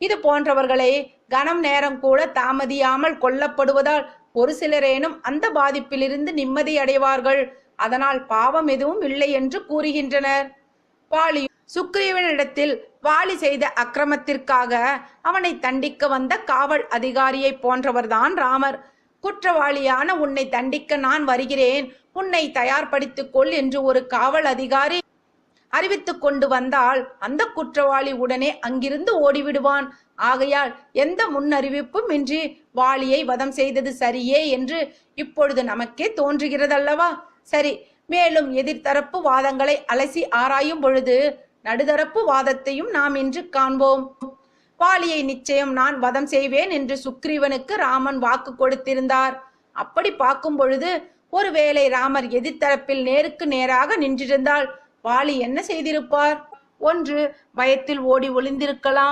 இது போன்றவர்களை கணம் நேரம் கூட தாமதியாமல் கொல்லப்படுவதால் ஒரு சிலரேனும் அந்த பாதிப்பிலிருந்து நிம்மதி அடைவார்கள். அதனால் பாவம் எதுவும் இல்லை என்று கூறுகின்றனர். வாலி சுக்ரீவனிடத்தில் வாலி செய்த அக்கிரமத்திற்காக அவனை தண்டிக்க வந்த காவல் அதிகாரியை போன்றவர்தான் ராமர். குற்றவாளியான உன்னை தண்டிக்க நான் வருகிறேன், உன்னை தயார்படுத்திக் கொள் என்று ஒரு காவல் அதிகாரி அறிவித்து கொண்டு வந்தால் அந்த குற்றவாளி உடனே அங்கிருந்து ஓடிவிடுவான். ஆகையால் எந்த முன்னறிவிப்பும் இன்றி வாலியை வதம் செய்தது சரியே என்று இப்பொழுது நமக்கே தோன்றுகிறதல்லவா? சரி, மேலும் எதிர்த்தரப்பு வாதங்களை அலசி ஆராயும் பொழுது நடுதரப்பு வாதத்தையும் நாம் இன்று காண்போம். வாலியை நிச்சயம் நான் வதம் செய்வேன் என்று சுக்ரீவனுக்கு ராமன் வாக்கு கொடுத்திருந்தார். அப்படி பார்க்கும் பொழுது ஒருவேளை ராமர் எதிர்த்தரப்பில் நேருக்கு நேராக நின்றிருந்தால் வாலி என்ன செய்திருப்பார்? ஒன்று பயத்தில் ஓடி ஒளிந்திருக்கலாம்.